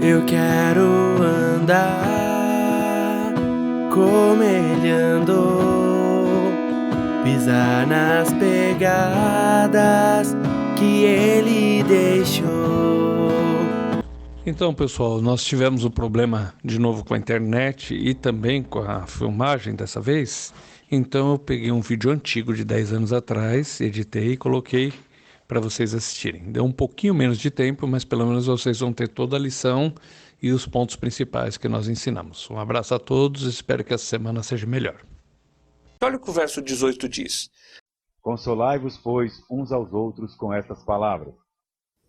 Eu quero andar como ele andou, pisar nas pegadas que ele deixou. Então, pessoal, nós tivemos um problema de novo com a internet e também com a filmagem dessa vez. Então eu peguei um vídeo antigo de 10 anos atrás, editei e coloquei para vocês assistirem. Deu um pouquinho menos de tempo, mas pelo menos vocês vão ter toda a lição e os pontos principais que nós ensinamos. Um abraço a todos, espero que essa semana seja melhor. Olha o que o verso 18 diz. Consolai-vos, pois, uns aos outros com estas palavras.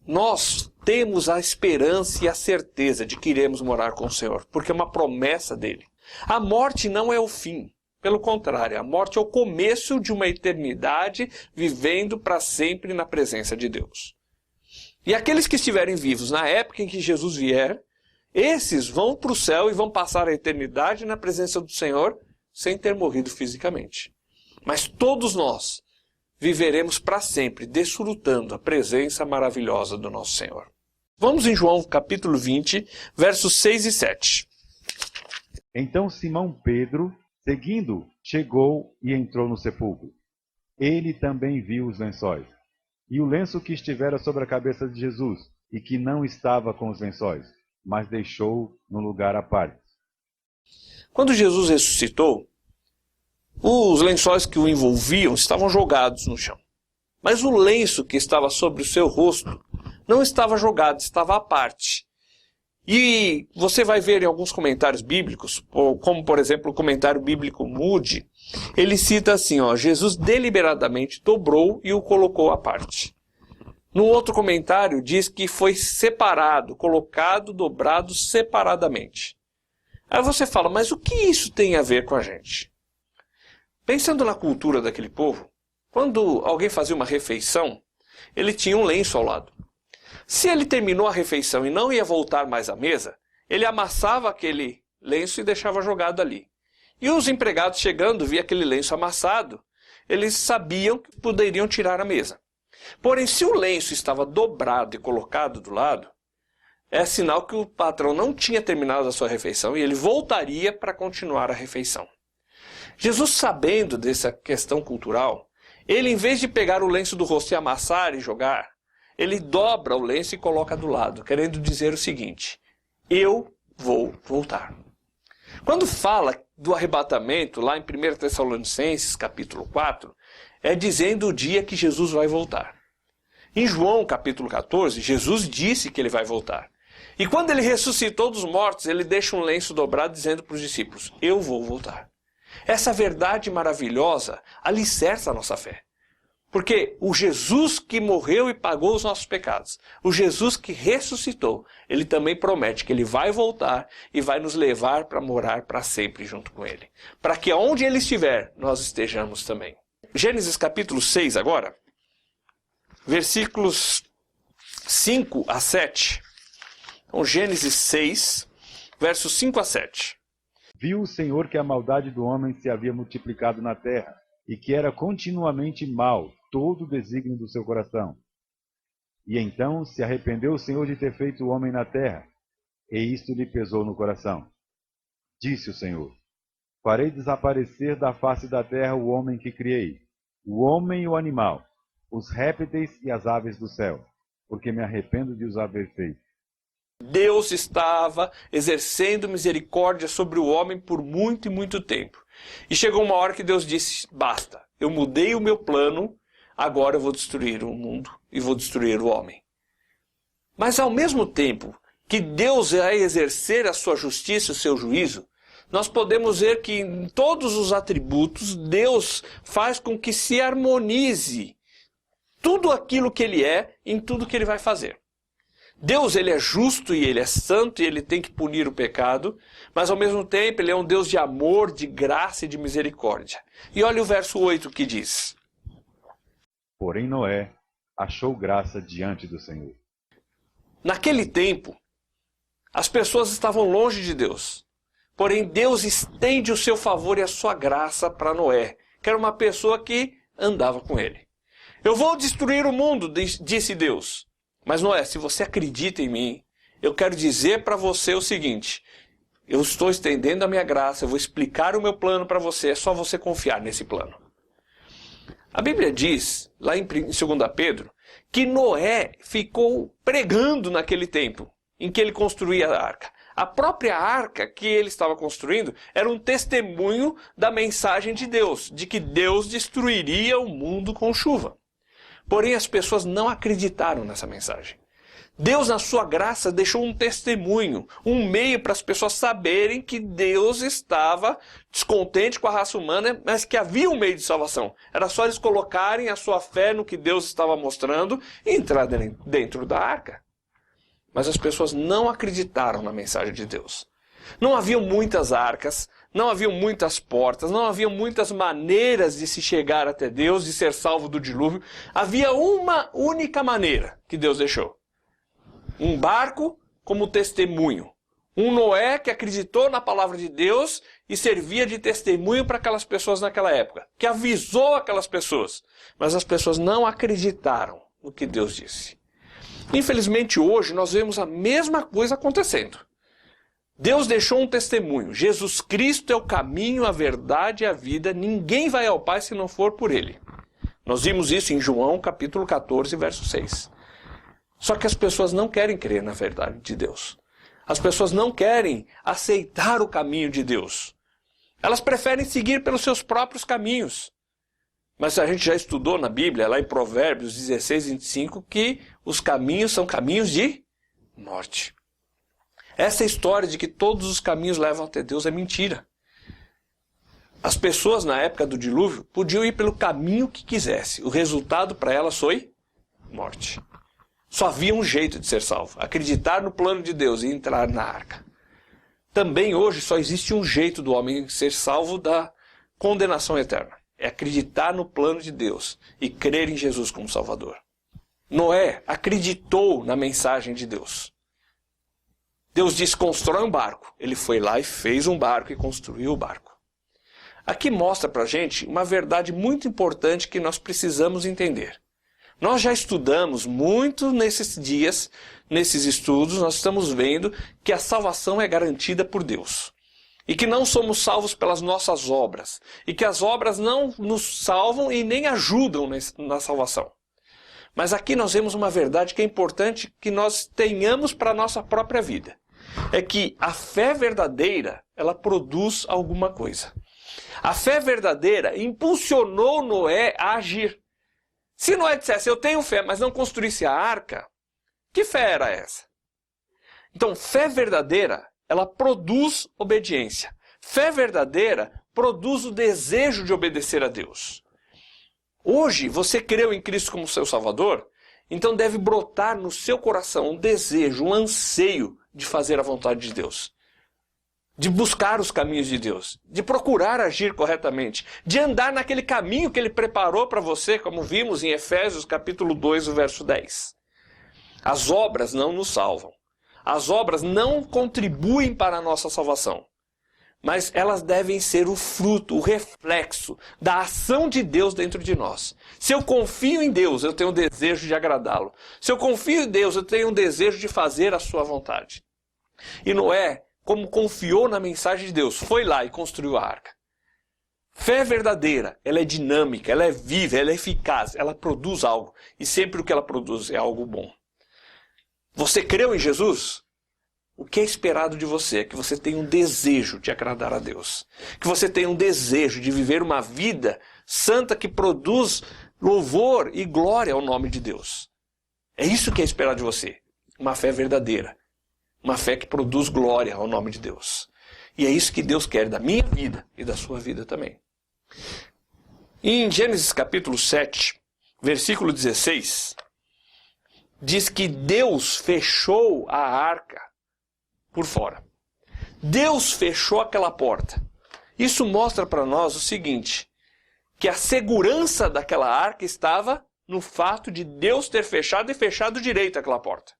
Nós temos a esperança e a certeza de que iremos morar com o Senhor, porque é uma promessa dele. A morte não é o fim. Pelo contrário, a morte é o começo de uma eternidade vivendo para sempre na presença de Deus. E aqueles que estiverem vivos na época em que Jesus vier, esses vão para o céu e vão passar a eternidade na presença do Senhor sem ter morrido fisicamente. Mas todos nós viveremos para sempre, desfrutando a presença maravilhosa do nosso Senhor. Vamos em João capítulo 20, versos 6 e 7. Então Simão Pedro, seguindo, chegou e entrou no sepulcro. Ele também viu os lençóis, e o lenço que estivera sobre a cabeça de Jesus, e que não estava com os lençóis, mas deixou no lugar à parte. Quando Jesus ressuscitou, os lençóis que o envolviam estavam jogados no chão. Mas o lenço que estava sobre o seu rosto não estava jogado, estava à parte. E você vai ver em alguns comentários bíblicos, como por exemplo o comentário bíblico Moody, ele cita assim, Jesus deliberadamente dobrou e o colocou à parte. No outro comentário diz que foi separado, colocado, dobrado separadamente. Aí você fala, mas o que isso tem a ver com a gente? Pensando na cultura daquele povo, quando alguém fazia uma refeição, ele tinha um lenço ao lado. Se ele terminou a refeição e não ia voltar mais à mesa, ele amassava aquele lenço e deixava jogado ali. E os empregados chegando, via aquele lenço amassado, eles sabiam que poderiam tirar a mesa. Porém, se o lenço estava dobrado e colocado do lado, é sinal que o patrão não tinha terminado a sua refeição e ele voltaria para continuar a refeição. Jesus, sabendo dessa questão cultural, ele, em vez de pegar o lenço do rosto e amassar e jogar, ele dobra o lenço e coloca do lado, querendo dizer o seguinte: eu vou voltar. Quando fala do arrebatamento, lá em 1 Tessalonicenses, capítulo 4, é dizendo o dia que Jesus vai voltar. Em João, capítulo 14, Jesus disse que ele vai voltar. E quando ele ressuscitou dos mortos, ele deixa um lenço dobrado dizendo para os discípulos: eu vou voltar. Essa verdade maravilhosa alicerça a nossa fé. Porque o Jesus que morreu e pagou os nossos pecados, o Jesus que ressuscitou, ele também promete que ele vai voltar e vai nos levar para morar para sempre junto com ele. Para que onde ele estiver, nós estejamos também. Gênesis capítulo 6 agora, versículos 5 a 7. Então, Gênesis 6, versos 5 a 7. Viu o Senhor que a maldade do homem se havia multiplicado na terra, e que era continuamente mau todo o desígnio do seu coração. E então se arrependeu o Senhor de ter feito o homem na terra, e isto lhe pesou no coração. Disse o Senhor: farei desaparecer da face da terra o homem que criei, o homem e o animal, os répteis e as aves do céu, porque me arrependo de os haver feito. Deus estava exercendo misericórdia sobre o homem por muito e muito tempo. E chegou uma hora que Deus disse: basta, eu mudei o meu plano, agora eu vou destruir o mundo e vou destruir o homem. Mas ao mesmo tempo que Deus vai exercer a sua justiça e o seu juízo, nós podemos ver que em todos os atributos Deus faz com que se harmonize tudo aquilo que ele é em tudo que ele vai fazer. Deus, ele é justo e ele é santo e ele tem que punir o pecado, mas ao mesmo tempo ele é um Deus de amor, de graça e de misericórdia. E olha o verso 8 que diz: porém Noé achou graça diante do Senhor. Naquele tempo, as pessoas estavam longe de Deus. Porém, Deus estende o seu favor e a sua graça para Noé, que era uma pessoa que andava com ele. Eu vou destruir o mundo, disse Deus. Mas Noé, se você acredita em mim, eu quero dizer para você o seguinte: eu estou estendendo a minha graça, eu vou explicar o meu plano para você, é só você confiar nesse plano. A Bíblia diz, lá em 2 Pedro, que Noé ficou pregando naquele tempo em que ele construía a arca. A própria arca que ele estava construindo era um testemunho da mensagem de Deus, de que Deus destruiria o mundo com chuva. Porém, as pessoas não acreditaram nessa mensagem. Deus, na sua graça, deixou um testemunho, um meio para as pessoas saberem que Deus estava descontente com a raça humana, mas que havia um meio de salvação. Era só eles colocarem a sua fé no que Deus estava mostrando e entrar dentro da arca. Mas as pessoas não acreditaram na mensagem de Deus. Não haviam muitas arcas, não haviam muitas portas, não haviam muitas maneiras de se chegar até Deus, de ser salvo do dilúvio. Havia uma única maneira que Deus deixou. Um barco como testemunho. Um Noé que acreditou na palavra de Deus e servia de testemunho para aquelas pessoas naquela época. Que avisou aquelas pessoas. Mas as pessoas não acreditaram no que Deus disse. Infelizmente hoje nós vemos a mesma coisa acontecendo. Deus deixou um testemunho. Jesus Cristo é o caminho, a verdade e a vida. Ninguém vai ao Pai se não for por Ele. Nós vimos isso em João capítulo 14, verso 6. Só que as pessoas não querem crer na verdade de Deus. As pessoas não querem aceitar o caminho de Deus. Elas preferem seguir pelos seus próprios caminhos. Mas a gente já estudou na Bíblia, lá em Provérbios 16, 25, que os caminhos são caminhos de morte. Essa história de que todos os caminhos levam até Deus é mentira. As pessoas na época do dilúvio podiam ir pelo caminho que quisesse. O resultado para elas foi morte. Só havia um jeito de ser salvo: acreditar no plano de Deus e entrar na arca. Também hoje só existe um jeito do homem ser salvo da condenação eterna: é acreditar no plano de Deus e crer em Jesus como Salvador. Noé acreditou na mensagem de Deus. Deus disse: constrói um barco. Ele foi lá e fez um barco e construiu o barco. Aqui mostra pra gente uma verdade muito importante que nós precisamos entender. Nós já estudamos muito nesses dias, nesses estudos, nós estamos vendo que a salvação é garantida por Deus. E que não somos salvos pelas nossas obras. E que as obras não nos salvam e nem ajudam na salvação. Mas aqui nós vemos uma verdade que é importante que nós tenhamos para a nossa própria vida. É que a fé verdadeira, ela produz alguma coisa. A fé verdadeira impulsionou Noé a agir. Se Noé dissesse: eu tenho fé, mas não construísse a arca, que fé era essa? Então, fé verdadeira, ela produz obediência. Fé verdadeira produz o desejo de obedecer a Deus. Hoje, você creu em Cristo como seu Salvador, então deve brotar no seu coração um desejo, um anseio de fazer a vontade de Deus. De buscar os caminhos de Deus, de procurar agir corretamente, de andar naquele caminho que Ele preparou para você, como vimos em Efésios capítulo 2, o verso 10. As obras não nos salvam. As obras não contribuem para a nossa salvação. Mas elas devem ser o fruto, o reflexo da ação de Deus dentro de nós. Se eu confio em Deus, eu tenho o desejo de agradá-lo. Se eu confio em Deus, eu tenho o desejo de fazer a sua vontade. E Noé, como confiou na mensagem de Deus, foi lá e construiu a arca. Fé verdadeira, ela é dinâmica, ela é viva, ela é eficaz, ela produz algo. E sempre o que ela produz é algo bom. Você creu em Jesus? O que é esperado de você é que você tenha um desejo de agradar a Deus. Que você tenha um desejo de viver uma vida santa que produz louvor e glória ao nome de Deus. É isso que é esperado de você. Uma fé verdadeira. Uma fé que produz glória ao nome de Deus. E é isso que Deus quer da minha vida e da sua vida também. Em Gênesis capítulo 7, versículo 16, diz que Deus fechou a arca por fora. Deus fechou aquela porta. Isso mostra para nós o seguinte, que a segurança daquela arca estava no fato de Deus ter fechado e fechado direito aquela porta.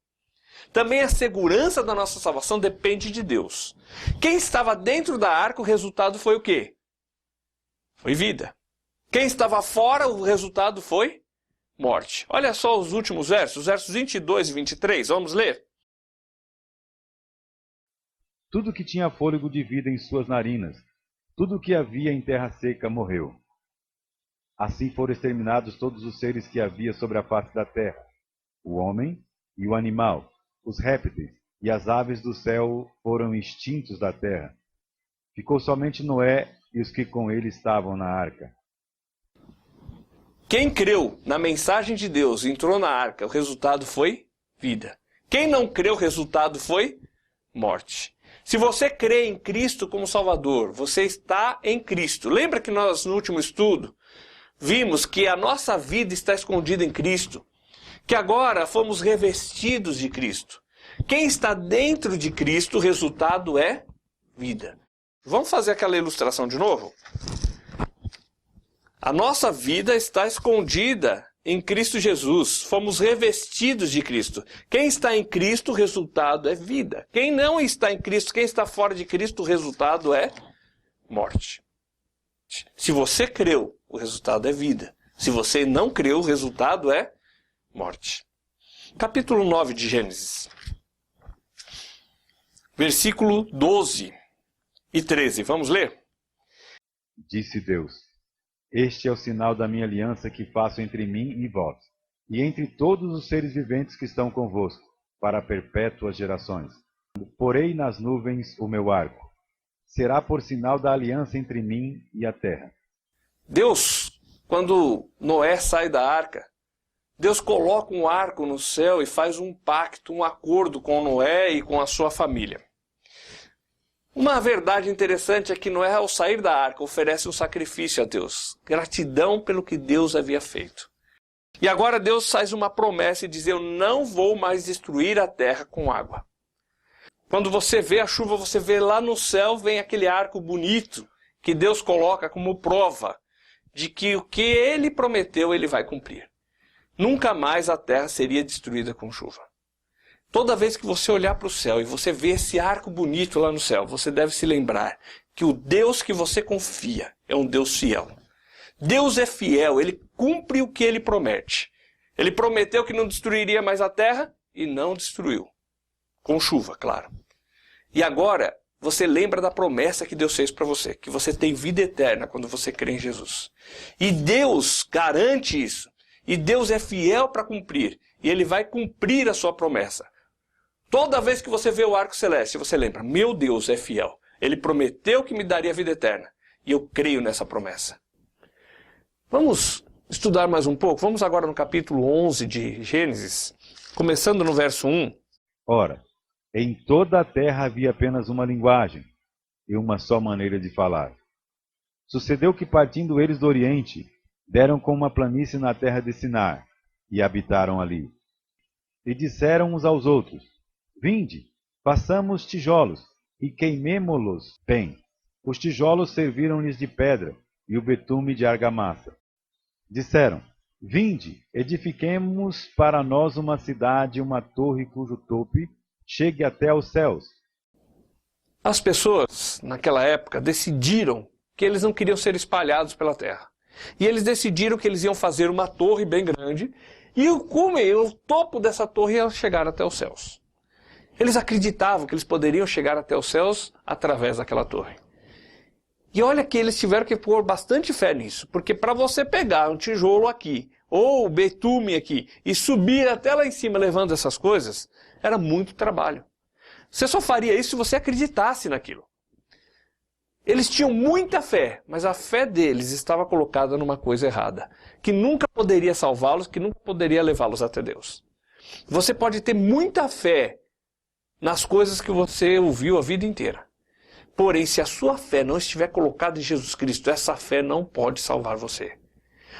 Também a segurança da nossa salvação depende de Deus. Quem estava dentro da arca, o resultado foi o quê? Foi vida. Quem estava fora, o resultado foi morte. Olha só os últimos versos, os versos 22 e 23, vamos ler? Tudo que tinha fôlego de vida em suas narinas, tudo que havia em terra seca morreu. Assim foram exterminados todos os seres que havia sobre a face da terra, o homem e o animal, os répteis e as aves do céu foram extintos da terra. Ficou somente Noé e os que com ele estavam na arca. Quem creu na mensagem de Deus e entrou na arca, o resultado foi vida. Quem não creu, o resultado foi morte. Se você crê em Cristo como Salvador, você está em Cristo. Lembra que nós, no último estudo, vimos que a nossa vida está escondida em Cristo, que agora fomos revestidos de Cristo. Quem está dentro de Cristo, o resultado é vida. Vamos fazer aquela ilustração de novo? A nossa vida está escondida em Cristo Jesus. Fomos revestidos de Cristo. Quem está em Cristo, o resultado é vida. Quem não está em Cristo, quem está fora de Cristo, o resultado é morte. Se você creu, o resultado é vida. Se você não creu, o resultado é morte. Capítulo 9 de Gênesis. Versículo 12 e 13. Vamos ler? Disse Deus: Este é o sinal da minha aliança que faço entre mim e vós, e entre todos os seres viventes que estão convosco, para perpétuas gerações. Porei nas nuvens o meu arco. Será por sinal da aliança entre mim e a terra. Deus, quando Noé sai da arca, Deus coloca um arco no céu e faz um pacto, um acordo com Noé e com a sua família. Uma verdade interessante é que Noé, ao sair da arca, oferece um sacrifício a Deus. Gratidão pelo que Deus havia feito. E agora Deus faz uma promessa e diz: eu não vou mais destruir a terra com água. Quando você vê a chuva, você vê lá no céu, vem aquele arco bonito que Deus coloca como prova de que o que Ele prometeu, Ele vai cumprir. Nunca mais a terra seria destruída com chuva. Toda vez que você olhar para o céu e você ver esse arco bonito lá no céu, você deve se lembrar que o Deus que você confia é um Deus fiel. Deus é fiel, Ele cumpre o que Ele promete. Ele prometeu que não destruiria mais a terra e não destruiu. Com chuva, claro. E agora, você lembra da promessa que Deus fez para você, que você tem vida eterna quando você crê em Jesus. E Deus garante isso. E Deus é fiel para cumprir. E Ele vai cumprir a sua promessa. Toda vez que você vê o arco celeste, você lembra: meu Deus é fiel. Ele prometeu que me daria vida eterna. E eu creio nessa promessa. Vamos estudar mais um pouco? Vamos agora no capítulo 11 de Gênesis, começando no verso 1. Ora, em toda a terra havia apenas uma linguagem e uma só maneira de falar. Sucedeu que, partindo eles do Oriente, deram com uma planície na terra de Sinar, e habitaram ali. E disseram uns aos outros: Vinde, façamos tijolos, e queimemo-los bem. Os tijolos serviram-lhes de pedra, e o betume de argamassa. Disseram: Vinde, edifiquemos para nós uma cidade, uma torre cujo tope chegue até aos céus. As pessoas, naquela época, decidiram que eles não queriam ser espalhados pela terra. E eles decidiram que eles iam fazer uma torre bem grande, e o topo dessa torre ia chegar até os céus. Eles acreditavam que eles poderiam chegar até os céus através daquela torre. E olha que eles tiveram que pôr bastante fé nisso, porque para você pegar um tijolo aqui, ou betume aqui, e subir até lá em cima levando essas coisas, era muito trabalho. Você só faria isso se você acreditasse naquilo. Eles tinham muita fé, mas a fé deles estava colocada numa coisa errada, que nunca poderia salvá-los, que nunca poderia levá-los até Deus. Você pode ter muita fé nas coisas que você ouviu a vida inteira. Porém, se a sua fé não estiver colocada em Jesus Cristo, essa fé não pode salvar você.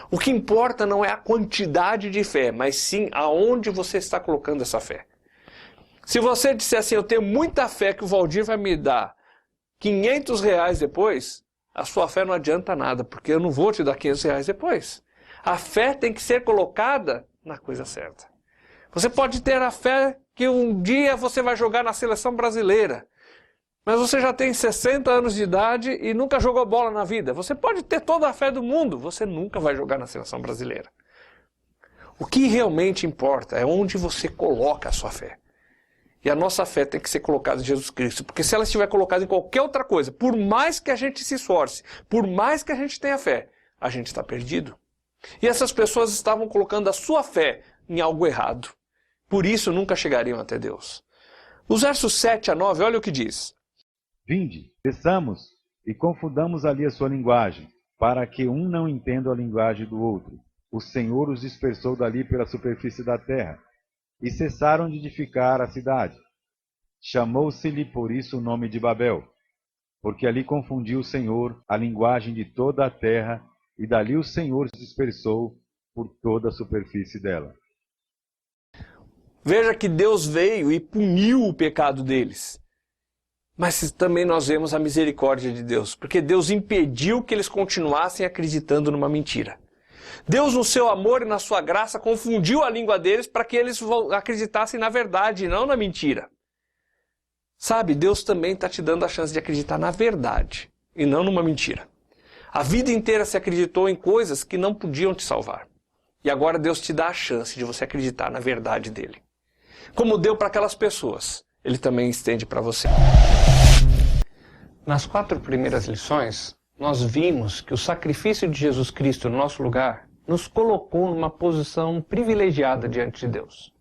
O que importa não é a quantidade de fé, mas sim aonde você está colocando essa fé. Se você disser assim: eu tenho muita fé que o Valdir vai me dar R$500 depois, a sua fé não adianta nada, porque eu não vou te dar R$500 depois. A fé tem que ser colocada na coisa certa. Você pode ter a fé que um dia você vai jogar na seleção brasileira, mas você já tem 60 anos de idade e nunca jogou bola na vida. Você pode ter toda a fé do mundo, você nunca vai jogar na seleção brasileira. O que realmente importa é onde você coloca a sua fé. E a nossa fé tem que ser colocada em Jesus Cristo. Porque se ela estiver colocada em qualquer outra coisa, por mais que a gente se esforce, por mais que a gente tenha fé, a gente está perdido. E essas pessoas estavam colocando a sua fé em algo errado. Por isso nunca chegariam até Deus. Os versos 7 a 9, olha o que diz. Vinde, desçamos e confundamos ali a sua linguagem, para que um não entenda a linguagem do outro. O Senhor os dispersou dali pela superfície da terra, e cessaram de edificar a cidade. Chamou-se-lhe por isso o nome de Babel, porque ali confundiu o Senhor a linguagem de toda a terra, e dali o Senhor os dispersou por toda a superfície dela. Veja que Deus veio e puniu o pecado deles. Mas também nós vemos a misericórdia de Deus, porque Deus impediu que eles continuassem acreditando numa mentira. Deus, no seu amor e na sua graça, confundiu a língua deles para que eles acreditassem na verdade e não na mentira. Sabe, Deus também está te dando a chance de acreditar na verdade e não numa mentira. A vida inteira se acreditou em coisas que não podiam te salvar. E agora Deus te dá a chance de você acreditar na verdade dele. Como deu para aquelas pessoas, ele também estende para você. Nas 4 primeiras lições, nós vimos que o sacrifício de Jesus Cristo no nosso lugar nos colocou numa posição privilegiada diante de Deus.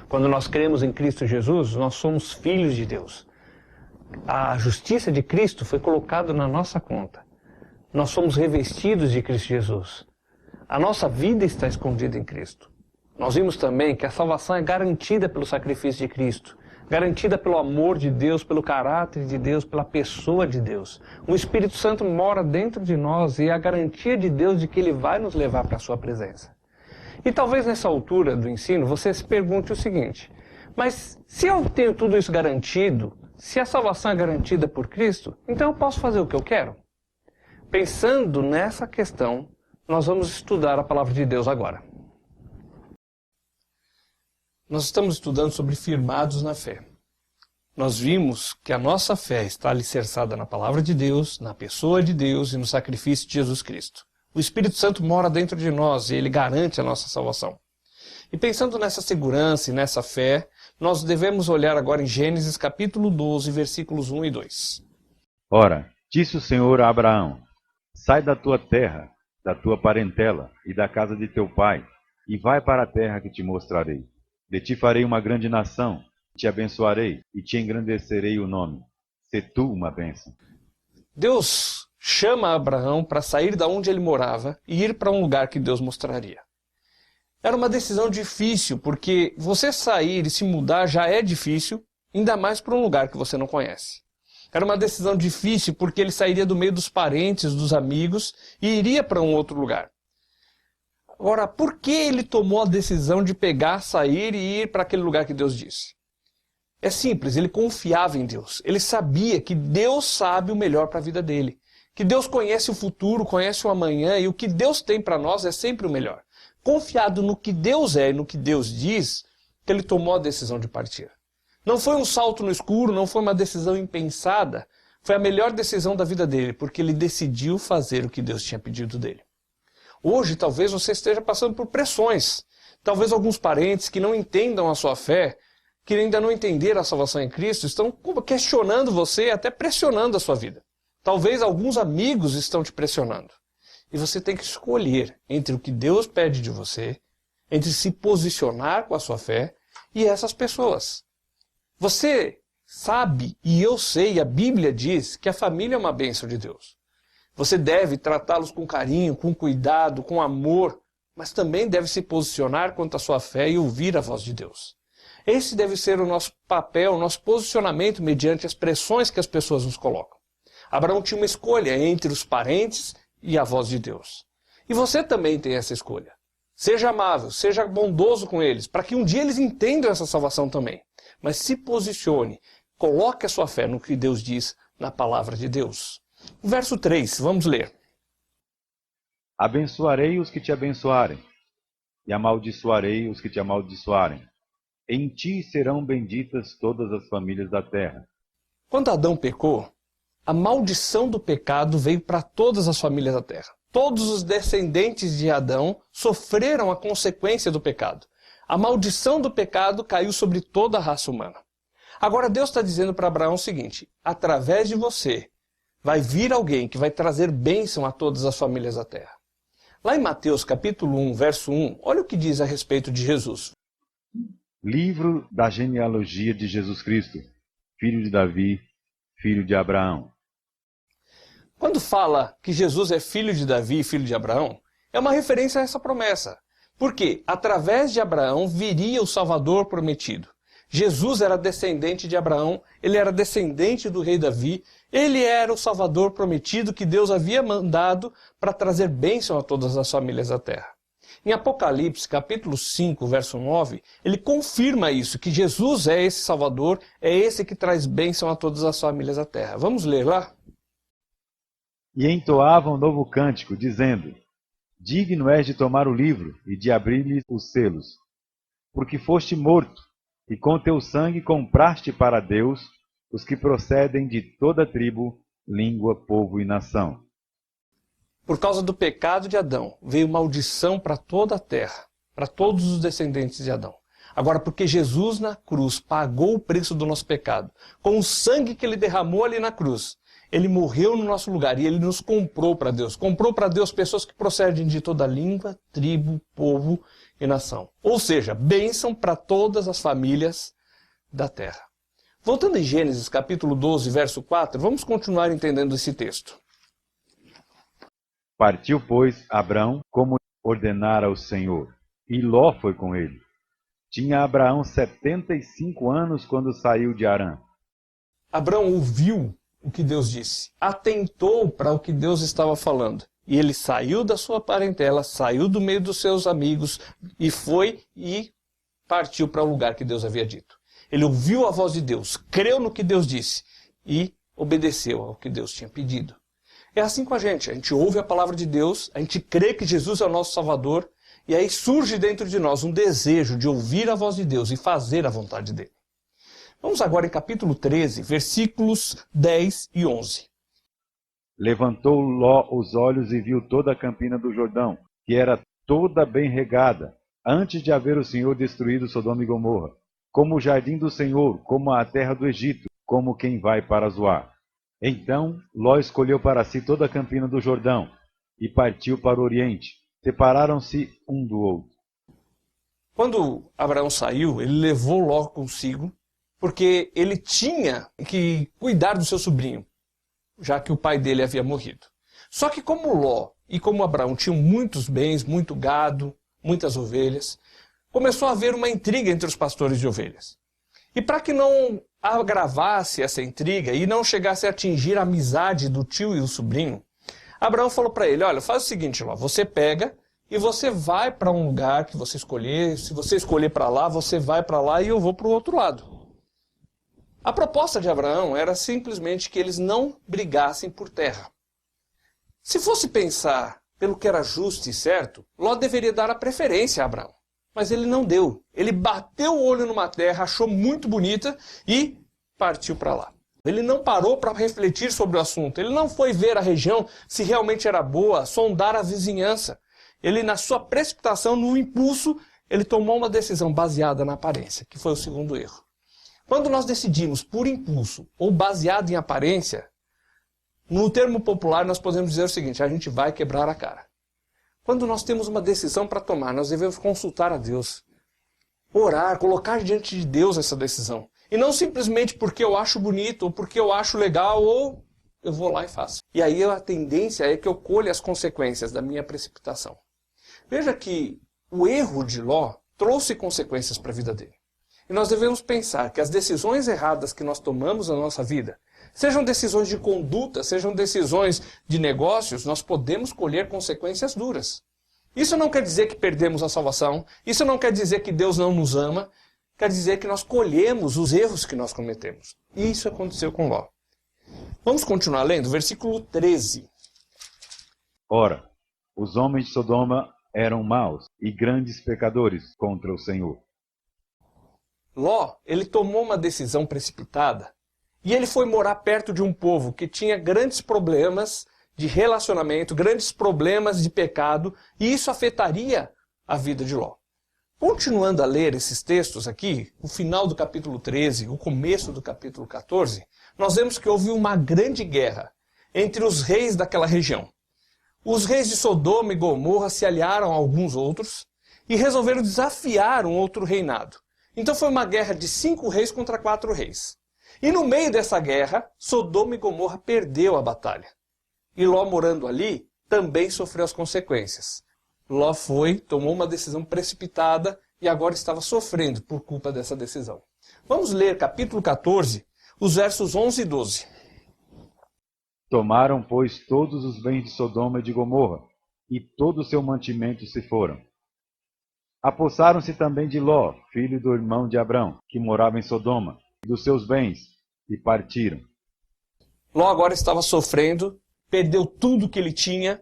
Quando nós cremos em Cristo Jesus, nós somos filhos de Deus. A justiça de Cristo foi colocada na nossa conta. Nós somos revestidos de Cristo Jesus. A nossa vida está escondida em Cristo. Nós vimos também que a salvação é garantida pelo sacrifício de Cristo, garantida pelo amor de Deus, pelo caráter de Deus, pela pessoa de Deus. O Espírito Santo mora dentro de nós e é a garantia de Deus de que Ele vai nos levar para a sua presença. E talvez nessa altura do ensino você se pergunte o seguinte: mas se eu tenho tudo isso garantido, se a salvação é garantida por Cristo, então eu posso fazer o que eu quero? Pensando nessa questão, nós vamos estudar a palavra de Deus agora. Nós estamos estudando sobre firmados na fé. Nós vimos que a nossa fé está alicerçada na palavra de Deus, na pessoa de Deus e no sacrifício de Jesus Cristo. O Espírito Santo mora dentro de nós e ele garante a nossa salvação. E pensando nessa segurança e nessa fé, nós devemos olhar agora em Gênesis capítulo 12, versículos 1 e 2. Ora, disse o Senhor a Abraão: sai da tua terra, da tua parentela e da casa de teu pai, e vai para a terra que te mostrarei. De ti farei uma grande nação, te abençoarei e te engrandecerei o nome. Sê tu uma bênção. Deus chama Abraão para sair da onde ele morava e ir para um lugar que Deus mostraria. Era uma decisão difícil, porque você sair e se mudar já é difícil, ainda mais para um lugar que você não conhece. Era uma decisão difícil porque ele sairia do meio dos parentes, dos amigos e iria para um outro lugar. Agora, por que ele tomou a decisão de pegar, sair e ir para aquele lugar que Deus disse? É simples, ele confiava em Deus. Ele sabia que Deus sabe o melhor para a vida dele. Que Deus conhece o futuro, conhece o amanhã e o que Deus tem para nós é sempre o melhor. Confiado no que Deus é e no que Deus diz, que ele tomou a decisão de partir. Não foi um salto no escuro, não foi uma decisão impensada. Foi a melhor decisão da vida dele, porque ele decidiu fazer o que Deus tinha pedido dele. Hoje, talvez você esteja passando por pressões. Talvez alguns parentes que não entendam a sua fé, que ainda não entenderam a salvação em Cristo, estão questionando você e até pressionando a sua vida. Talvez alguns amigos estão te pressionando. E você tem que escolher entre o que Deus pede de você, entre se posicionar com a sua fé e essas pessoas. Você sabe, e eu sei, a Bíblia diz que a família é uma bênção de Deus. Você deve tratá-los com carinho, com cuidado, com amor, mas também deve se posicionar quanto à sua fé e ouvir a voz de Deus. Esse deve ser o nosso papel, o nosso posicionamento mediante as pressões que as pessoas nos colocam. Abraão tinha uma escolha entre os parentes e a voz de Deus. E você também tem essa escolha. Seja amável, seja bondoso com eles, para que um dia eles entendam essa salvação também. Mas se posicione, coloque a sua fé no que Deus diz na palavra de Deus. O verso 3, vamos ler. Abençoarei os que te abençoarem, e amaldiçoarei os que te amaldiçoarem. Em ti serão benditas todas as famílias da terra. Quando Adão pecou, a maldição do pecado veio para todas as famílias da terra. Todos os descendentes de Adão sofreram a consequência do pecado. A maldição do pecado caiu sobre toda a raça humana. Agora Deus está dizendo para Abraão o seguinte: através de você vai vir alguém que vai trazer bênção a todas as famílias da terra. Lá em Mateus capítulo 1, verso 1, olha o que diz a respeito de Jesus. Livro da genealogia de Jesus Cristo, filho de Davi, filho de Abraão. Quando fala que Jesus é filho de Davi e filho de Abraão, é uma referência a essa promessa. Porque através de Abraão viria o Salvador prometido. Jesus era descendente de Abraão, ele era descendente do rei Davi, ele era o Salvador prometido que Deus havia mandado para trazer bênção a todas as famílias da terra. Em Apocalipse, capítulo 5, verso 9, ele confirma isso, que Jesus é esse Salvador, é esse que traz bênção a todas as famílias da terra. Vamos ler lá? E entoavam um novo cântico, dizendo: digno és de tomar o livro e de abrir-lhe os selos, porque foste morto, e com teu sangue compraste para Deus os que procedem de toda tribo, língua, povo e nação. Por causa do pecado de Adão, veio maldição para toda a terra, para todos os descendentes de Adão. Agora, porque Jesus na cruz pagou o preço do nosso pecado, com o sangue que ele derramou ali na cruz, ele morreu no nosso lugar e ele nos comprou para Deus. Comprou para Deus pessoas que procedem de toda língua, tribo, povo e nação. Ou seja, bênção para todas as famílias da terra. Voltando em Gênesis capítulo 12, verso 4, vamos continuar entendendo esse texto. Partiu, pois, Abrão, como ordenara o Senhor, e Ló foi com ele. Tinha Abraão 75 anos quando saiu de Harã. Abrão ouviu o que Deus disse, atentou para o que Deus estava falando. E ele saiu da sua parentela, saiu do meio dos seus amigos e foi e partiu para o lugar que Deus havia dito. Ele ouviu a voz de Deus, creu no que Deus disse e obedeceu ao que Deus tinha pedido. É assim com a gente ouve a palavra de Deus, a gente crê que Jesus é o nosso Salvador, e aí surge dentro de nós um desejo de ouvir a voz de Deus e fazer a vontade dele. Vamos agora em capítulo 13, versículos 10 e 11. Levantou Ló os olhos e viu toda a campina do Jordão, que era toda bem regada, antes de haver o Senhor destruído Sodoma e Gomorra, como o jardim do Senhor, como a terra do Egito, como quem vai para Zoar. Então Ló escolheu para si toda a campina do Jordão e partiu para o oriente. Separaram-se um do outro. Quando Abraão saiu, ele levou Ló consigo, porque ele tinha que cuidar do seu sobrinho, já que o pai dele havia morrido. Só que como Ló e como Abraão tinham muitos bens, muito gado, muitas ovelhas, começou a haver uma intriga entre os pastores de ovelhas. E para que não agravasse essa intriga e não chegasse a atingir a amizade do tio e o sobrinho, Abraão falou para ele: olha, faz o seguinte, Ló, você pega e você vai para um lugar que você escolher, se você escolher para lá, você vai para lá e eu vou para o outro lado. A proposta de Abraão era simplesmente que eles não brigassem por terra. Se fosse pensar pelo que era justo e certo, Ló deveria dar a preferência a Abraão. Mas ele não deu. Ele bateu o olho numa terra, achou muito bonita e partiu para lá. Ele não parou para refletir sobre o assunto. Ele não foi ver a região se realmente era boa, sondar a vizinhança. Ele, na sua precipitação, no impulso, ele tomou uma decisão baseada na aparência, que foi o segundo erro. Quando nós decidimos por impulso ou baseado em aparência, no termo popular nós podemos dizer o seguinte: a gente vai quebrar a cara. Quando nós temos uma decisão para tomar, nós devemos consultar a Deus, orar, colocar diante de Deus essa decisão. E não simplesmente porque eu acho bonito, ou porque eu acho legal, ou eu vou lá e faço. E aí a tendência é que eu colhe as consequências da minha precipitação. Veja que o erro de Ló trouxe consequências para a vida dele. E nós devemos pensar que as decisões erradas que nós tomamos na nossa vida, sejam decisões de conduta, sejam decisões de negócios, nós podemos colher consequências duras. Isso não quer dizer que perdemos a salvação, isso não quer dizer que Deus não nos ama, quer dizer que nós colhemos os erros que nós cometemos. E isso aconteceu com Ló. Vamos continuar lendo, versículo 13. Ora, os homens de Sodoma eram maus e grandes pecadores contra o Senhor. Ló, ele tomou uma decisão precipitada e ele foi morar perto de um povo que tinha grandes problemas de relacionamento, grandes problemas de pecado, e isso afetaria a vida de Ló. Continuando a ler esses textos aqui, o final do capítulo 13, o começo do capítulo 14, nós vemos que houve uma grande guerra entre os reis daquela região. Os reis de Sodoma e Gomorra se aliaram a alguns outros e resolveram desafiar um outro reinado. Então foi uma guerra de 5 reis contra 4 reis. E no meio dessa guerra, Sodoma e Gomorra perdeu a batalha. E Ló, morando ali, também sofreu as consequências. Ló tomou uma decisão precipitada e agora estava sofrendo por culpa dessa decisão. Vamos ler capítulo 14, os versos 11 e 12. Tomaram, pois, todos os bens de Sodoma e de Gomorra, e todo o seu mantimento se foram. Apossaram-se também de Ló, filho do irmão de Abrão, que morava em Sodoma, dos seus bens, e partiram. Ló agora estava sofrendo, perdeu tudo que ele tinha,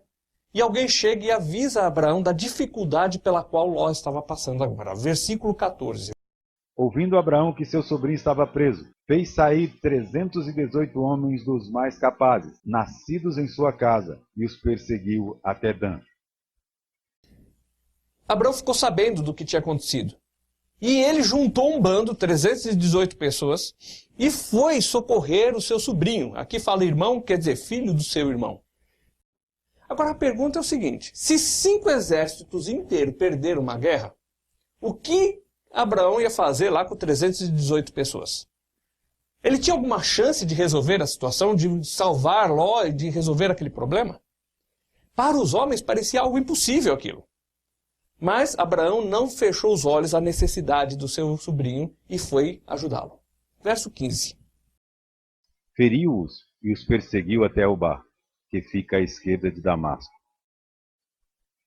e alguém chega e avisa a Abraão da dificuldade pela qual Ló estava passando agora. Versículo 14. Ouvindo Abraão que seu sobrinho estava preso, fez sair 318 homens dos mais capazes, nascidos em sua casa, e os perseguiu até Dan. Abraão ficou sabendo do que tinha acontecido. E ele juntou um bando, 318 pessoas, e foi socorrer o seu sobrinho. Aqui fala irmão, quer dizer filho do seu irmão. Agora a pergunta é o seguinte: se 5 exércitos inteiros perderam uma guerra, o que Abraão ia fazer lá com 318 pessoas? Ele tinha alguma chance de resolver a situação, de salvar Ló e de resolver aquele problema? Para os homens parecia algo impossível aquilo. Mas Abraão não fechou os olhos à necessidade do seu sobrinho e foi ajudá-lo. Verso 15. Feriu-os e os perseguiu até Elbar, que fica à esquerda de Damasco.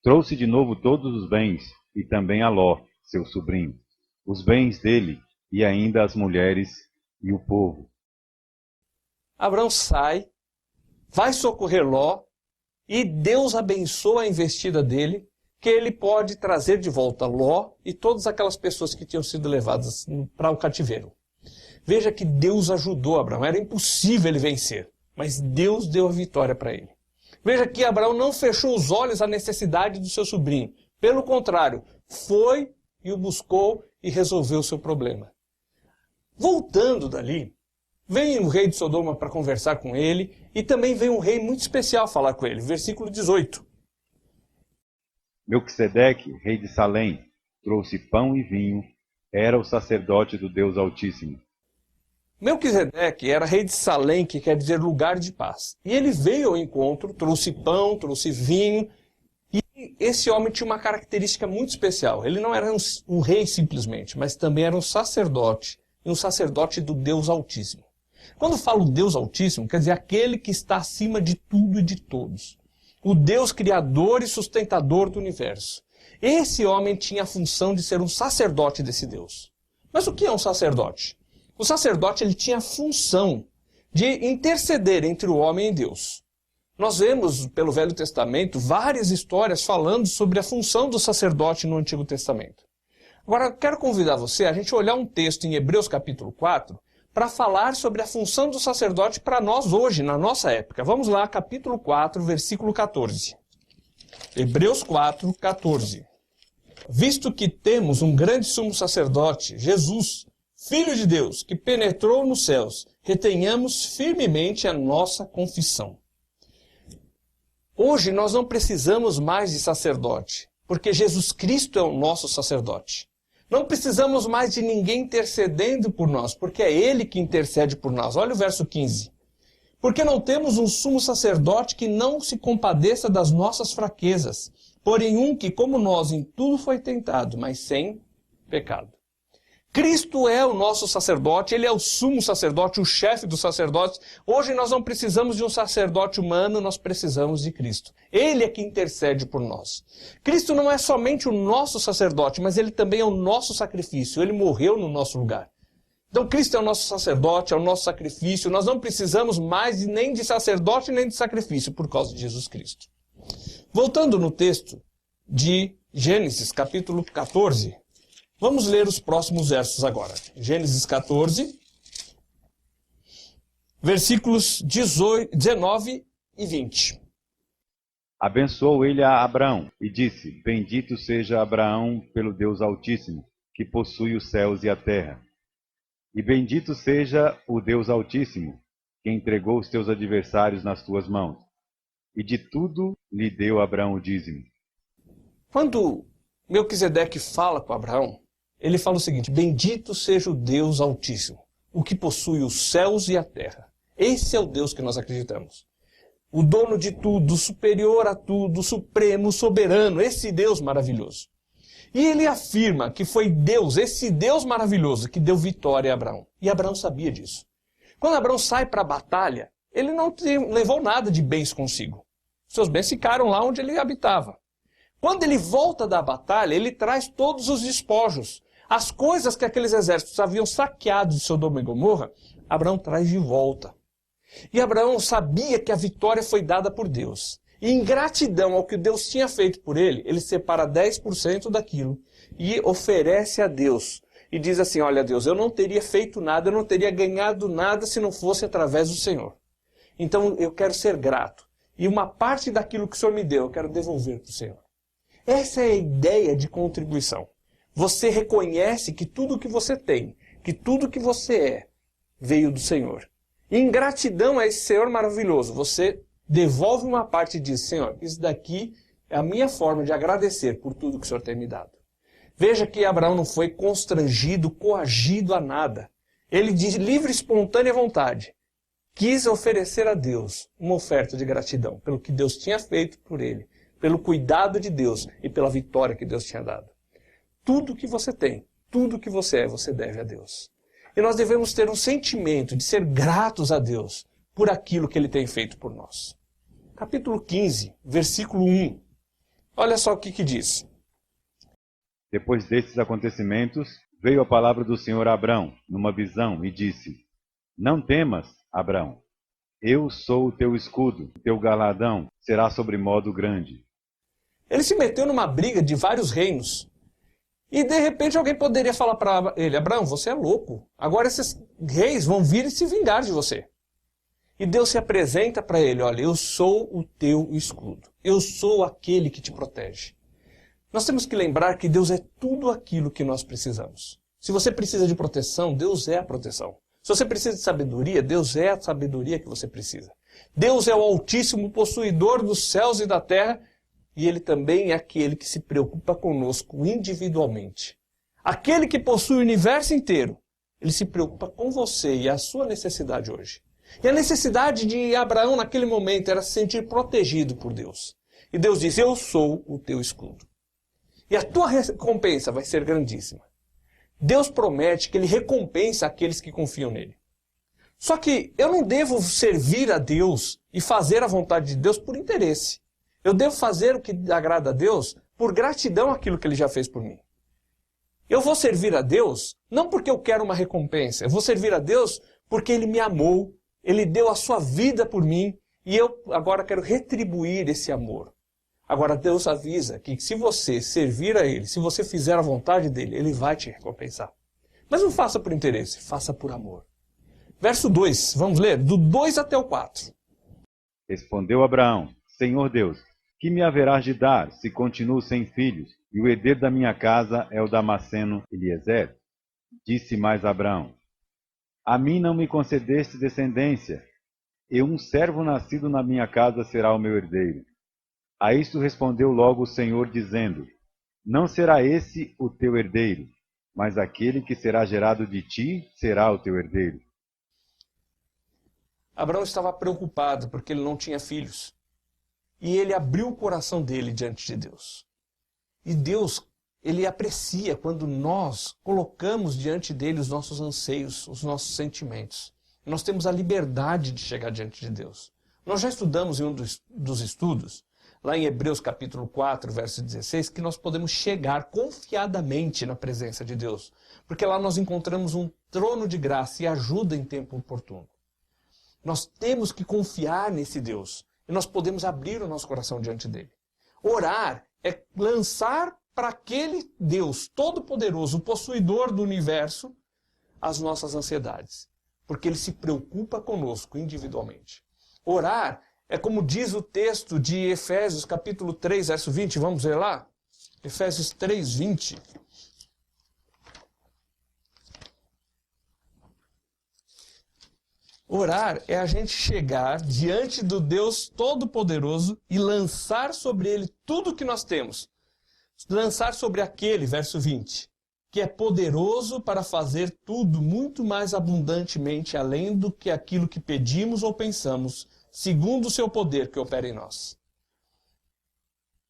Trouxe de novo todos os bens, e também a Ló, seu sobrinho, os bens dele, e ainda as mulheres e o povo. Abraão sai, vai socorrer Ló, e Deus abençoa a investida dele, que ele pode trazer de volta Ló e todas aquelas pessoas que tinham sido levadas para o cativeiro. Veja que Deus ajudou Abraão, era impossível ele vencer, mas Deus deu a vitória para ele. Veja que Abraão não fechou os olhos à necessidade do seu sobrinho. Pelo contrário, foi e o buscou e resolveu o seu problema. Voltando dali, vem o rei de Sodoma para conversar com ele e também vem um rei muito especial falar com ele. Versículo 18. Melquisedeque, rei de Salém, trouxe pão e vinho, era o sacerdote do Deus Altíssimo. Melquisedeque era rei de Salém, que quer dizer lugar de paz. E ele veio ao encontro, trouxe pão, trouxe vinho, e esse homem tinha uma característica muito especial. Ele não era um rei simplesmente, mas também era um sacerdote do Deus Altíssimo. Quando falo Deus Altíssimo, quer dizer aquele que está acima de tudo e de todos. O Deus criador e sustentador do universo. Esse homem tinha a função de ser um sacerdote desse Deus. Mas o que é um sacerdote? O sacerdote ele tinha a função de interceder entre o homem e Deus. Nós vemos pelo Velho Testamento várias histórias falando sobre a função do sacerdote no Antigo Testamento. Agora, eu quero convidar você a gente olhar um texto em Hebreus capítulo 4 para falar sobre a função do sacerdote para nós hoje, na nossa época. Vamos lá, capítulo 4, versículo 14. Hebreus 4, 14. Visto que temos um grande sumo sacerdote, Jesus, Filho de Deus, que penetrou nos céus, retenhamos firmemente a nossa confissão. Hoje nós não precisamos mais de sacerdote, porque Jesus Cristo é o nosso sacerdote. Não precisamos mais de ninguém intercedendo por nós, porque é Ele que intercede por nós. Olha o verso 15. Porque não temos um sumo sacerdote que não se compadeça das nossas fraquezas, porém um que, como nós, em tudo foi tentado, mas sem pecado. Cristo é o nosso sacerdote, Ele é o sumo sacerdote, o chefe dos sacerdotes. Hoje nós não precisamos de um sacerdote humano, nós precisamos de Cristo. Ele é que intercede por nós. Cristo não é somente o nosso sacerdote, mas Ele também é o nosso sacrifício. Ele morreu no nosso lugar. Então Cristo é o nosso sacerdote, é o nosso sacrifício. Nós não precisamos mais nem de sacerdote nem de sacrifício por causa de Jesus Cristo. Voltando no texto de Gênesis, capítulo 14... Vamos ler os próximos versos agora. Gênesis 14, versículos 19 e 20. Abençoou ele a Abraão e disse: Bendito seja Abraão pelo Deus Altíssimo, que possui os céus e a terra. E bendito seja o Deus Altíssimo, que entregou os teus adversários nas tuas mãos. E de tudo lhe deu Abraão o dízimo. Quando Melquisedeque fala com Abraão, ele fala o seguinte: bendito seja o Deus Altíssimo, o que possui os céus e a terra. Esse é o Deus que nós acreditamos. O dono de tudo, superior a tudo, supremo, soberano, esse Deus maravilhoso. E ele afirma que foi Deus, esse Deus maravilhoso, que deu vitória a Abraão. E Abraão sabia disso. Quando Abraão sai para a batalha, ele não levou nada de bens consigo. Seus bens ficaram lá onde ele habitava. Quando ele volta da batalha, ele traz todos os despojos. As coisas que aqueles exércitos haviam saqueado de Sodoma e Gomorra, Abraão traz de volta. E Abraão sabia que a vitória foi dada por Deus. E em gratidão ao que Deus tinha feito por ele, ele separa 10% daquilo e oferece a Deus. E diz assim: olha Deus, eu não teria feito nada, eu não teria ganhado nada se não fosse através do Senhor. Então eu quero ser grato. E uma parte daquilo que o Senhor me deu, eu quero devolver para o Senhor. Essa é a ideia de contribuição. Você reconhece que tudo que você tem, que tudo que você é, veio do Senhor. E em gratidão a esse Senhor maravilhoso, você devolve uma parte e diz: Senhor, isso daqui é a minha forma de agradecer por tudo que o Senhor tem me dado. Veja que Abraão não foi constrangido, coagido a nada. Ele, de livre e espontânea vontade, quis oferecer a Deus uma oferta de gratidão pelo que Deus tinha feito por ele, pelo cuidado de Deus e pela vitória que Deus tinha dado. Tudo que você tem, tudo que você é, você deve a Deus. E nós devemos ter um sentimento de ser gratos a Deus por aquilo que Ele tem feito por nós. Capítulo 15, versículo 1. Olha só o que diz. Depois destes acontecimentos, veio a palavra do Senhor a Abrão, numa visão, e disse: Não temas, Abrão, eu sou o teu escudo, o teu galardão será sobremodo grande. Ele se meteu numa briga de vários reinos. E de repente alguém poderia falar para ele: Abraão, você é louco. Agora esses reis vão vir e se vingar de você. E Deus se apresenta para ele: olha, eu sou o teu escudo. Eu sou aquele que te protege. Nós temos que lembrar que Deus é tudo aquilo que nós precisamos. Se você precisa de proteção, Deus é a proteção. Se você precisa de sabedoria, Deus é a sabedoria que você precisa. Deus é o Altíssimo, possuidor dos céus e da terra, e Ele também é aquele que se preocupa conosco individualmente. Aquele que possui o universo inteiro, Ele se preocupa com você e a sua necessidade hoje. E a necessidade de Abraão naquele momento era se sentir protegido por Deus. E Deus diz: eu sou o teu escudo. E a tua recompensa vai ser grandíssima. Deus promete que Ele recompensa aqueles que confiam nele. Só que eu não devo servir a Deus e fazer a vontade de Deus por interesse. Eu devo fazer o que agrada a Deus por gratidão àquilo que Ele já fez por mim. Eu vou servir a Deus não porque eu quero uma recompensa. Eu vou servir a Deus porque Ele me amou, Ele deu a sua vida por mim e eu agora quero retribuir esse amor. Agora Deus avisa que se você servir a Ele, se você fizer a vontade dEle, Ele vai te recompensar. Mas não faça por interesse, faça por amor. Verso 2, vamos ler, do 2 até o 4. Respondeu Abraão: Senhor Deus, que me haverás de dar, se continuo sem filhos, e o herdeiro da minha casa é o Damasceno Eliezer? Disse mais Abraão: A mim não me concedeste descendência, e um servo nascido na minha casa será o meu herdeiro. A isto respondeu logo o Senhor, dizendo: Não será esse o teu herdeiro, mas aquele que será gerado de ti será o teu herdeiro. Abraão estava preocupado porque ele não tinha filhos. E ele abriu o coração dele diante de Deus. E Deus, Ele aprecia quando nós colocamos diante dele os nossos anseios, os nossos sentimentos. Nós temos a liberdade de chegar diante de Deus. Nós já estudamos em um dos estudos, lá em Hebreus capítulo 4, verso 16, que nós podemos chegar confiadamente na presença de Deus. Porque lá nós encontramos um trono de graça e ajuda em tempo oportuno. Nós temos que confiar nesse Deus. E nós podemos abrir o nosso coração diante dele. Orar é lançar para aquele Deus todo-poderoso, o possuidor do universo, as nossas ansiedades. Porque Ele se preocupa conosco individualmente. Orar É como diz o texto de Efésios, capítulo 3, verso 20. Vamos ver lá? Efésios 3, 20. Orar é a gente chegar diante do Deus Todo-Poderoso e lançar sobre Ele tudo o que nós temos. Lançar sobre aquele, verso 20, que é poderoso para fazer tudo muito mais abundantemente além do que aquilo que pedimos ou pensamos, segundo o seu poder que opera em nós.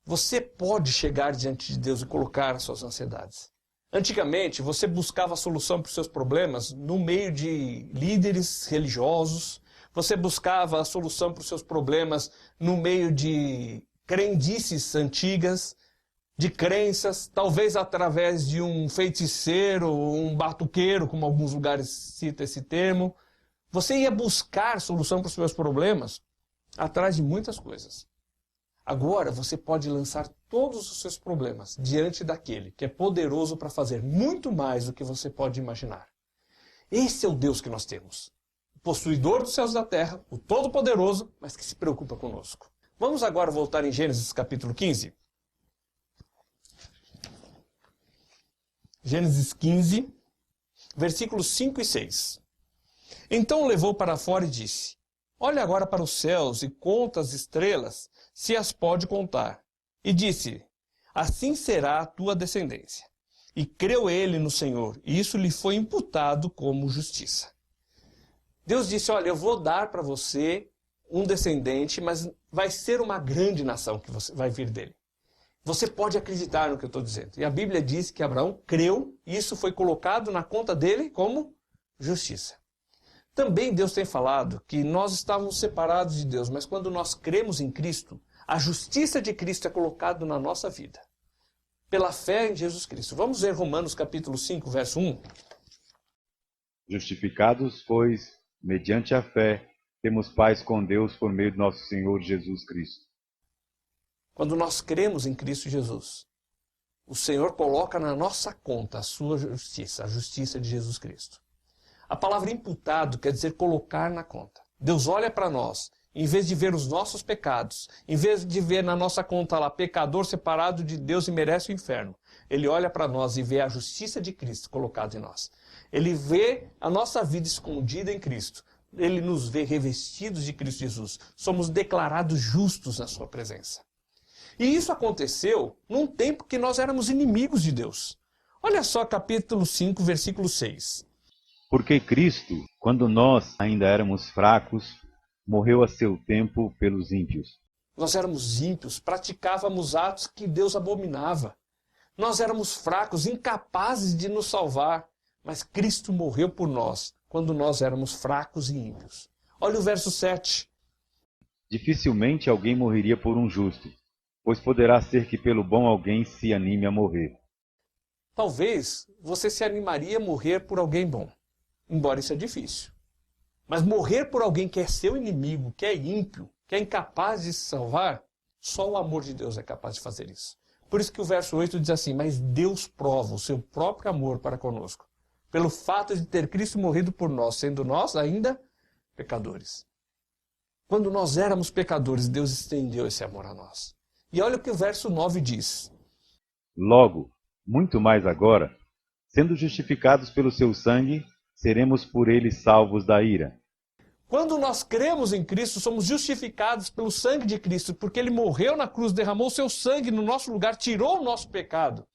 Você pode chegar diante de Deus e colocar as suas ansiedades. Antigamente, você buscava a solução para os seus problemas no meio de líderes religiosos, você buscava a solução para os seus problemas no meio de crendices antigas, de crenças, talvez através de um feiticeiro ou um batuqueiro, como alguns lugares citam esse termo. Você ia buscar solução para os seus problemas atrás de muitas coisas. Agora você pode lançar todos os seus problemas diante daquele que é poderoso para fazer muito mais do que você pode imaginar. Esse é o Deus que nós temos. O possuidor dos céus e da terra, o Todo-Poderoso, mas que se preocupa conosco. Vamos agora voltar em Gênesis capítulo 15. Gênesis 15, versículos 5 e 6. Então o levou para fora e disse: Olha agora para os céus e conta as estrelas, se as pode contar. E disse: Assim será a tua descendência. E creu ele no Senhor, e isso lhe foi imputado como justiça. Deus disse: Olha, eu vou dar para você um descendente, mas vai ser uma grande nação que vai vir dele. Você pode acreditar no que eu estou dizendo. E a Bíblia diz que Abraão creu, e isso foi colocado na conta dele como justiça. Também Deus tem falado que nós estávamos separados de Deus, mas quando nós cremos em Cristo, a justiça de Cristo é colocada na nossa vida. Pela fé em Jesus Cristo. Vamos ver Romanos capítulo 5, verso 1. Justificados, pois, mediante a fé, temos paz com Deus por meio de nosso Senhor Jesus Cristo. Quando nós cremos em Cristo Jesus, o Senhor coloca na nossa conta a sua justiça, a justiça de Jesus Cristo. A palavra imputado quer dizer colocar na conta. Deus olha para nós, em vez de ver os nossos pecados, em vez de ver na nossa conta lá, pecador separado de Deus e merece o inferno, Ele olha para nós e vê a justiça de Cristo colocada em nós. Ele vê a nossa vida escondida em Cristo. Ele nos vê revestidos de Cristo Jesus. Somos declarados justos na sua presença. E isso aconteceu num tempo que nós éramos inimigos de Deus. Olha só capítulo 5, versículo 6. Porque Cristo, quando nós ainda éramos fracos, morreu a seu tempo pelos ímpios. Nós éramos ímpios, praticávamos atos que Deus abominava. Nós éramos fracos, incapazes de nos salvar. Mas Cristo morreu por nós, quando nós éramos fracos e ímpios. Olha o verso 7. Dificilmente alguém morreria por um justo, pois poderá ser que pelo bom alguém se anime a morrer. Talvez você se animaria a morrer por alguém bom, embora isso é difícil. Mas morrer por alguém que é seu inimigo, que é ímpio, que é incapaz de se salvar, só o amor de Deus é capaz de fazer isso. Por isso que o verso 8 diz assim: Mas Deus prova o seu próprio amor para conosco, pelo fato de ter Cristo morrido por nós, sendo nós ainda pecadores. Quando nós éramos pecadores, Deus estendeu esse amor a nós. E olha o que o verso 9 diz. Logo, muito mais agora, sendo justificados pelo seu sangue, seremos por ele salvos da ira. Quando nós cremos em Cristo, somos justificados pelo sangue de Cristo, porque Ele morreu na cruz, derramou o seu sangue no nosso lugar, tirou o nosso pecado.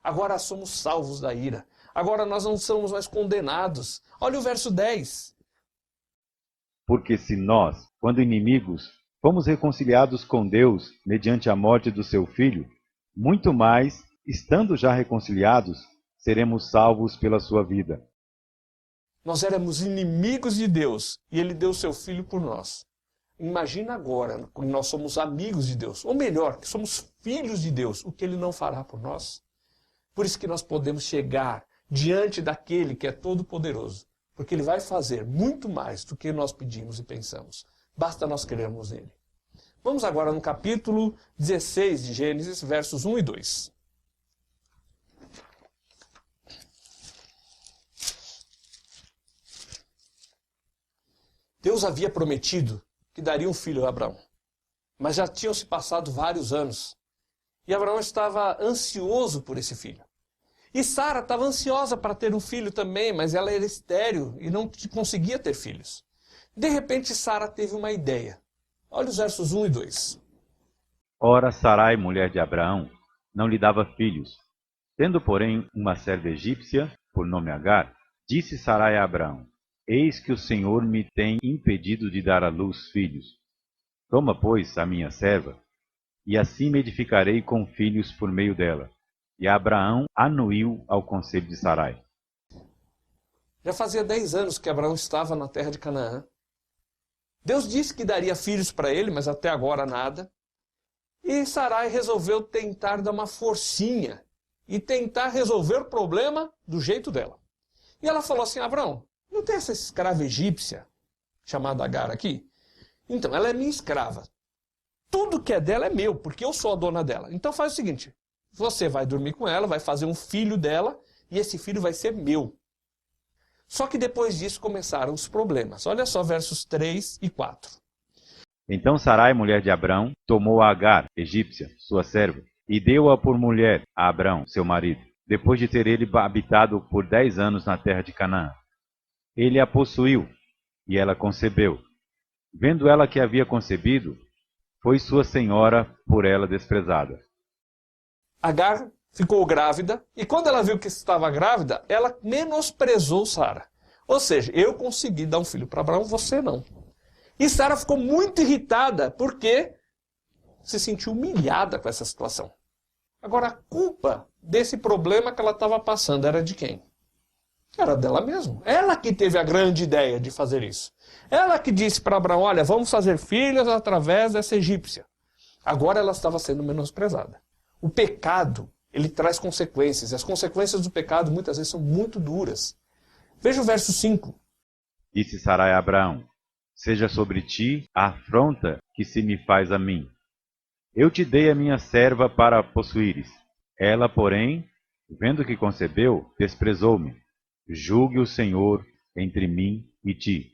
Agora somos salvos da ira. Agora nós não somos mais condenados. Olha o verso 10. Porque se nós, quando inimigos, fomos reconciliados com Deus mediante a morte do seu Filho, muito mais, estando já reconciliados, seremos salvos pela sua vida. Nós éramos inimigos de Deus e Ele deu o seu Filho por nós. Imagina agora, quando nós somos amigos de Deus, ou melhor, que somos filhos de Deus, o que Ele não fará por nós. Por isso que nós podemos chegar diante daquele que é todo-poderoso, porque Ele vai fazer muito mais do que nós pedimos e pensamos. Basta nós crermos nele. Vamos agora no capítulo 16 de Gênesis, versos 1 e 2. Deus havia prometido que daria um filho a Abraão. Mas já tinham se passado vários anos. E Abraão estava ansioso por esse filho. E Sara estava ansiosa para ter um filho também, mas ela era estéril e não conseguia ter filhos. De repente, Sara teve uma ideia. Olha os versos 1 e 2. Ora, Sarai, mulher de Abraão, não lhe dava filhos. Tendo, porém, uma serva egípcia, por nome Agar, disse Sarai a Abraão: Eis que o Senhor me tem impedido de dar à luz filhos. Toma, pois, a minha serva, e assim me edificarei com filhos por meio dela. E Abraão anuiu ao conselho de Sarai. Já fazia 10 anos que Abraão estava na terra de Canaã. Deus disse que daria filhos para ele, mas até agora nada. E Sarai resolveu tentar dar uma forcinha e tentar resolver o problema do jeito dela. E ela falou assim: Abraão, não tem essa escrava egípcia chamada Agar aqui? Então, ela é minha escrava. Tudo que é dela é meu, porque eu sou a dona dela. Então faz o seguinte, você vai dormir com ela, vai fazer um filho dela, e esse filho vai ser meu. Só que depois disso começaram os problemas. Olha só versos 3 e 4. Então Sarai, mulher de Abraão, tomou a Agar, egípcia, sua serva, e deu-a por mulher a Abraão, seu marido, depois de ter ele habitado por 10 anos na terra de Canaã. Ele a possuiu, e ela concebeu. Vendo ela que havia concebido, foi sua senhora por ela desprezada. Agar ficou grávida, e quando ela viu que estava grávida, ela menosprezou Sara. Ou seja, eu consegui dar um filho para Abraão, você não. E Sara ficou muito irritada, porque se sentiu humilhada com essa situação. Agora, a culpa desse problema que ela estava passando era de quem? Era dela mesma. Ela que teve a grande ideia de fazer isso. Ela que disse para Abraão: olha, vamos fazer filhos através dessa egípcia. Agora ela estava sendo menosprezada. O pecado, ele traz consequências. E as consequências do pecado muitas vezes são muito duras. Veja o verso 5. Disse Sarai a Abraão: seja sobre ti a afronta que se me faz a mim. Eu te dei a minha serva para possuíres. Ela, porém, vendo que concebeu, desprezou-me. Julgue o Senhor entre mim e ti.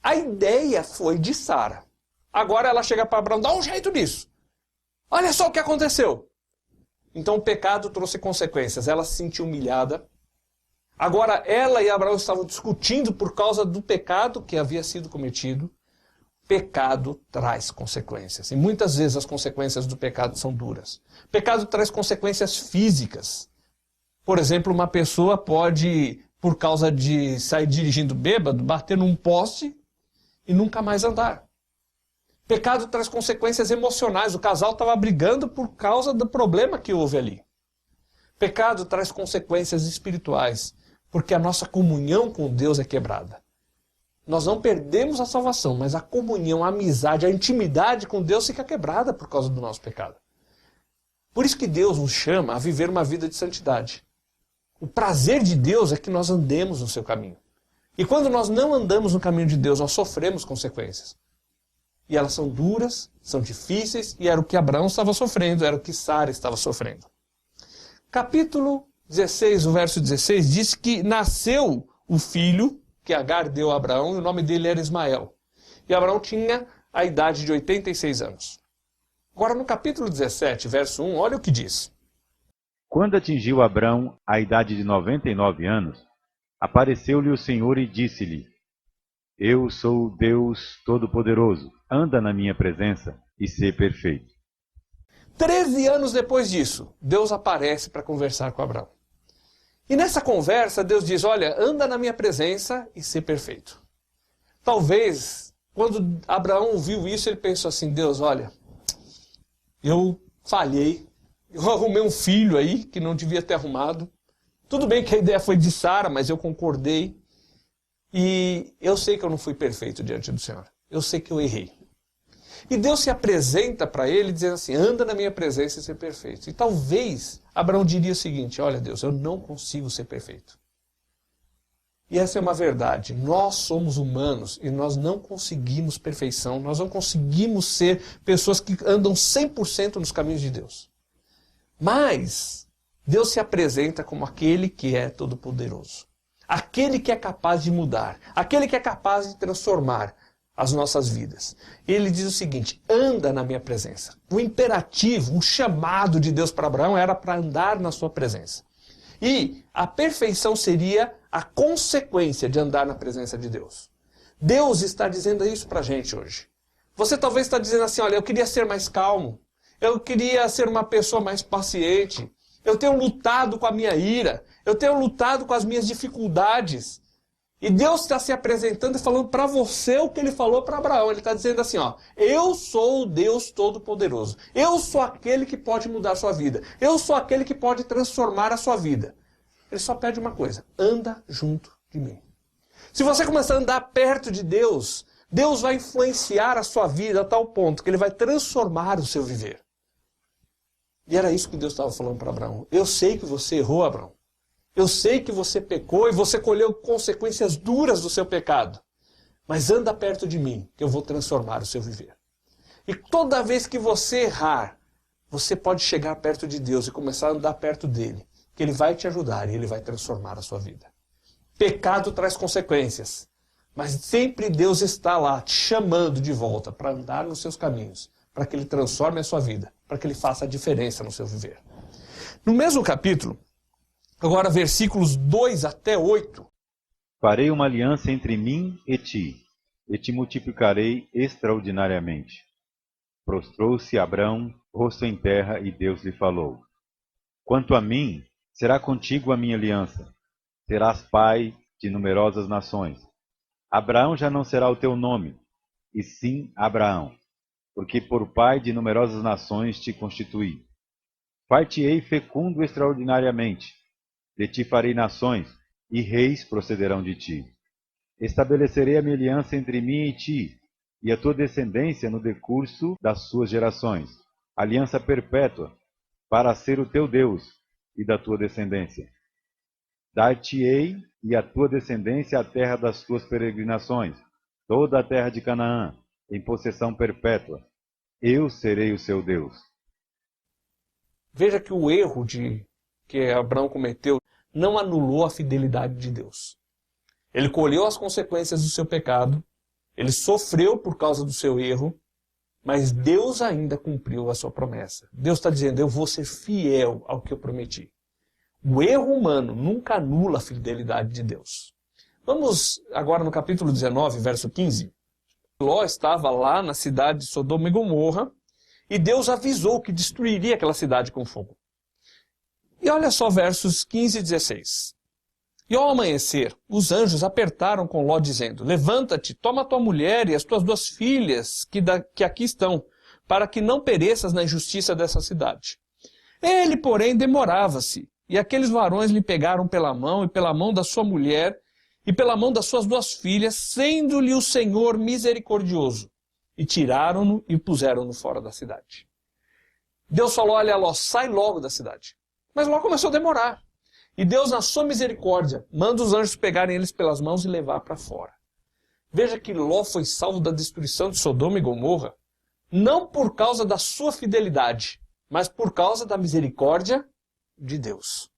A ideia foi de Sara. Agora ela chega para Abraão: dá um jeito nisso. Olha só o que aconteceu. Então o pecado trouxe consequências. Ela se sentiu humilhada. Agora ela e Abraão estavam discutindo por causa do pecado que havia sido cometido. Pecado traz consequências. E muitas vezes as consequências do pecado são duras. Pecado traz consequências físicas. Por exemplo, uma pessoa pode, por causa de sair dirigindo bêbado, bater num poste e nunca mais andar. Pecado traz consequências emocionais. O casal estava brigando por causa do problema que houve ali. Pecado traz consequências espirituais, porque a nossa comunhão com Deus é quebrada. Nós não perdemos a salvação, mas a comunhão, a amizade, a intimidade com Deus fica quebrada por causa do nosso pecado. Por isso que Deus nos chama a viver uma vida de santidade. O prazer de Deus é que nós andemos no seu caminho. E quando nós não andamos no caminho de Deus, nós sofremos consequências. E elas são duras, são difíceis, e era o que Abraão estava sofrendo, era o que Sara estava sofrendo. Capítulo 16, o verso 16, diz que nasceu o filho que Agar deu a Abraão, e o nome dele era Ismael. E Abraão tinha a idade de 86 anos. Agora, no capítulo 17, verso 1, olha o que diz. Quando atingiu Abrão a idade de 99 anos, apareceu-lhe o Senhor e disse-lhe: Eu sou o Deus Todo-Poderoso, anda na minha presença e sê perfeito. 13 anos depois disso, Deus aparece para conversar com Abraão. E nessa conversa, Deus diz: olha, anda na minha presença e sê perfeito. Talvez, quando Abraão ouviu isso, ele pensou assim: Deus, olha, eu falhei. Eu arrumei um filho aí que não devia ter arrumado. Tudo bem que a ideia foi de Sara, mas eu concordei. E eu sei que eu não fui perfeito diante do Senhor. Eu sei que eu errei. E Deus se apresenta para ele dizendo assim: anda na minha presença e ser perfeito. E talvez Abraão diria o seguinte: olha Deus, eu não consigo ser perfeito. E essa é uma verdade. Nós somos humanos e nós não conseguimos perfeição. Nós não conseguimos ser pessoas que andam 100% nos caminhos de Deus. Mas Deus se apresenta como aquele que é todo-poderoso. Aquele que é capaz de mudar. Aquele que é capaz de transformar as nossas vidas. Ele diz o seguinte: anda na minha presença. O imperativo, um chamado de Deus para Abraão era para andar na sua presença. E a perfeição seria a consequência de andar na presença de Deus. Deus está dizendo isso para a gente hoje. Você talvez está dizendo assim: olha, eu queria ser mais calmo, eu queria ser uma pessoa mais paciente, eu tenho lutado com a minha ira, eu tenho lutado com as minhas dificuldades. E Deus está se apresentando e falando para você o que ele falou para Abraão. Ele está dizendo assim, ó: eu sou o Deus Todo-Poderoso. Eu sou aquele que pode mudar a sua vida. Eu sou aquele que pode transformar a sua vida. Ele só pede uma coisa: anda junto de mim. Se você começar a andar perto de Deus, Deus vai influenciar a sua vida a tal ponto que ele vai transformar o seu viver. E era isso que Deus estava falando para Abraão. Eu sei que você errou, Abraão. Eu sei que você pecou e você colheu consequências duras do seu pecado. Mas anda perto de mim, que eu vou transformar o seu viver. E toda vez que você errar, você pode chegar perto de Deus e começar a andar perto dele, que ele vai te ajudar e ele vai transformar a sua vida. Pecado traz consequências, mas sempre Deus está lá te chamando de volta para andar nos seus caminhos, para que ele transforme a sua vida, para que ele faça a diferença no seu viver. No mesmo capítulo, agora versículos 2 até 8. Farei uma aliança entre mim e te multiplicarei extraordinariamente. Prostrou-se Abrão, rosto em terra, e Deus lhe falou: quanto a mim, será contigo a minha aliança. Serás pai de numerosas nações. Abraão já não será o teu nome, e sim Abraão, porque por pai de numerosas nações te constituí. Far-te-ei fecundo extraordinariamente. De ti farei nações, e reis procederão de ti. Estabelecerei a minha aliança entre mim e ti, e a tua descendência no decurso das suas gerações, aliança perpétua, para ser o teu Deus e da tua descendência. Dar-te-ei e a tua descendência a terra das tuas peregrinações, toda a terra de Canaã, em possessão perpétua. Eu serei o seu Deus. Veja que o erro que Abraão cometeu não anulou a fidelidade de Deus. Ele colheu as consequências do seu pecado, ele sofreu por causa do seu erro, mas Deus ainda cumpriu a sua promessa. Deus está dizendo: eu vou ser fiel ao que eu prometi. O erro humano nunca anula a fidelidade de Deus. Vamos agora no capítulo 19, verso 15. Ló estava lá na cidade de Sodoma e Gomorra, e Deus avisou que destruiria aquela cidade com fogo. E olha só versos 15 e 16. E ao amanhecer, os anjos apertaram com Ló, dizendo: levanta-te, toma tua mulher e as tuas 2 filhas que aqui estão, para que não pereças na injustiça dessa cidade. Ele, porém, demorava-se, e aqueles varões lhe pegaram pela mão, e pela mão da sua mulher, e pela mão das suas 2 filhas, sendo-lhe o Senhor misericordioso, e tiraram-no e puseram-no fora da cidade. Deus falou: olha, Ló, sai logo da cidade. Mas Ló começou a demorar. E Deus, na sua misericórdia, manda os anjos pegarem eles pelas mãos e levar para fora. Veja que Ló foi salvo da destruição de Sodoma e Gomorra, não por causa da sua fidelidade, mas por causa da misericórdia de Deus.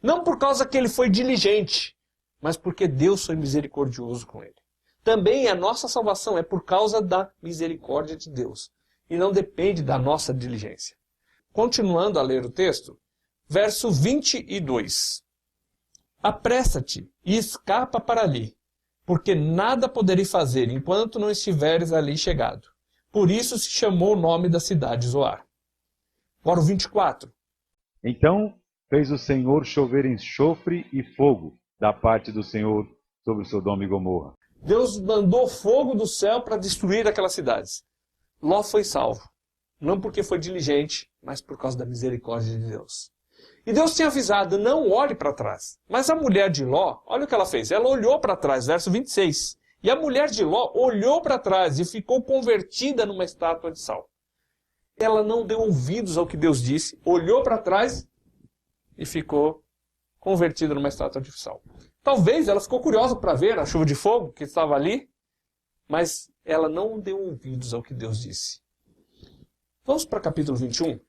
Não por causa que ele foi diligente, mas porque Deus foi misericordioso com ele. Também a nossa salvação é por causa da misericórdia de Deus, e não depende da nossa diligência. Continuando a ler o texto, verso 22. Apressa-te e escapa para ali, porque nada poderei fazer enquanto não estiveres ali chegado. Por isso se chamou o nome da cidade Zoar. Agora o 24. Então fez o Senhor chover enxofre e fogo da parte do Senhor sobre Sodoma e Gomorra. Deus mandou fogo do céu para destruir aquelas cidades. Ló foi salvo, não porque foi diligente, mas por causa da misericórdia de Deus. E Deus tinha avisado: não olhe para trás. Mas a mulher de Ló, olha o que ela fez. Ela olhou para trás, verso 26. E a mulher de Ló olhou para trás e ficou convertida numa estátua de sal. Ela não deu ouvidos ao que Deus disse, olhou para trás e ficou convertida numa estátua de sal. Talvez ela ficou curiosa para ver a chuva de fogo que estava ali, mas ela não deu ouvidos ao que Deus disse. Vamos para o capítulo 21,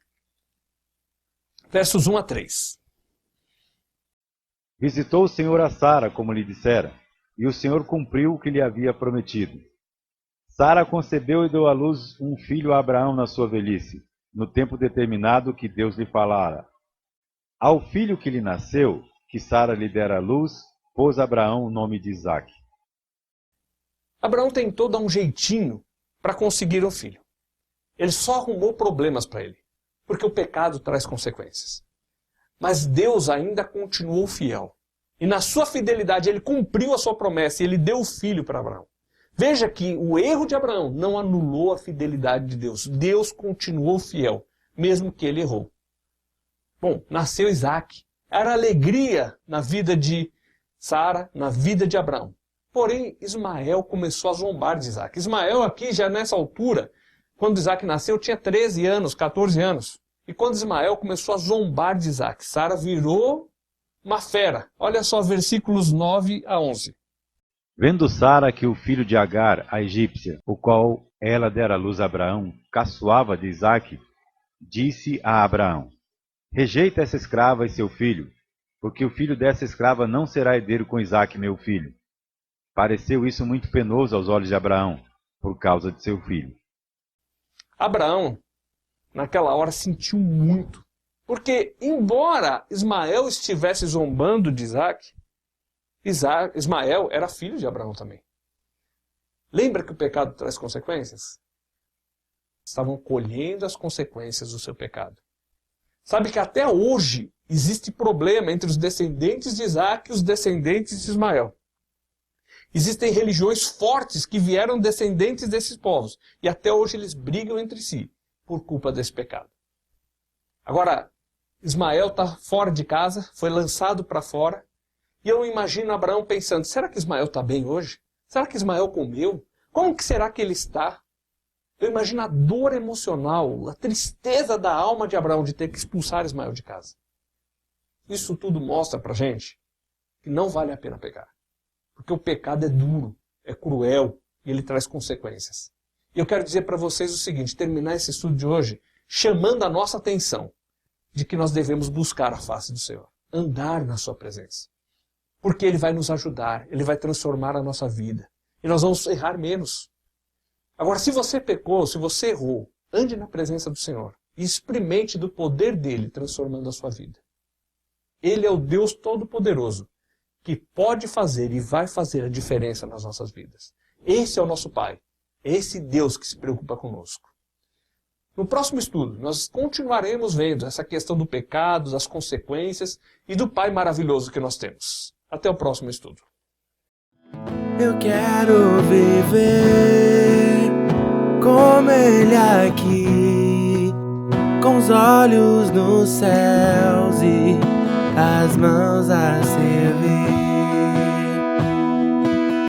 versos 1 a 3. Visitou o Senhor a Sara, como lhe dissera, e o Senhor cumpriu o que lhe havia prometido. Sara concebeu e deu à luz um filho a Abraão na sua velhice, no tempo determinado que Deus lhe falara. Ao filho que lhe nasceu, que Sara lhe dera à luz, pôs Abraão o nome de Isaque. Abraão tentou dar um jeitinho para conseguir um filho. Ele só arrumou problemas para ele, porque o pecado traz consequências. Mas Deus ainda continuou fiel. E na sua fidelidade ele cumpriu a sua promessa e ele deu o filho para Abraão. Veja que o erro de Abraão não anulou a fidelidade de Deus. Deus continuou fiel, mesmo que ele errou. Bom, nasceu Isaque. Era alegria na vida de Sara, na vida de Abraão. Porém, Ismael começou a zombar de Isaque. Ismael aqui, já nessa altura, quando Isaque nasceu, tinha 13 anos, 14 anos. E quando Ismael começou a zombar de Isaque, Sara virou uma fera. Olha só, versículos 9 a 11. Vendo Sara que o filho de Agar, a egípcia, o qual ela dera à luz a Abraão, caçoava de Isaque, disse a Abraão: rejeita essa escrava e seu filho, porque o filho dessa escrava não será herdeiro com Isaque, meu filho. Pareceu isso muito penoso aos olhos de Abraão, por causa de seu filho. Abraão, naquela hora, sentiu muito. Porque, embora Ismael estivesse zombando de Isaque, Ismael era filho de Abraão também. Lembra que o pecado traz consequências? Estavam colhendo as consequências do seu pecado. Sabe que até hoje existe problema entre os descendentes de Isaque e os descendentes de Ismael. Existem religiões fortes que vieram descendentes desses povos. E até hoje eles brigam entre si por culpa desse pecado. Agora, Ismael está fora de casa, foi lançado para fora. E eu imagino Abraão pensando, será que Ismael está bem hoje? Será que Ismael comeu? Como que será que ele está? Eu imagino a dor emocional, a tristeza da alma de Abraão de ter que expulsar Ismael de casa. Isso tudo mostra para a gente que não vale a pena pecar. Porque o pecado é duro, é cruel e ele traz consequências. E eu quero dizer para vocês o seguinte, terminar esse estudo de hoje chamando a nossa atenção de que nós devemos buscar a face do Senhor, andar na sua presença. Porque Ele vai nos ajudar, Ele vai transformar a nossa vida. E nós vamos errar menos. Agora, se você pecou, se você errou, ande na presença do Senhor e experimente do poder dEle transformando a sua vida. Ele é o Deus Todo-Poderoso que pode fazer e vai fazer a diferença nas nossas vidas. Esse é o nosso Pai. É esse Deus que se preocupa conosco. No próximo estudo, nós continuaremos vendo essa questão do pecado, das consequências e do Pai maravilhoso que nós temos. Até o próximo estudo. Eu quero viver como Ele aqui, com os olhos nos céus e as mãos assim.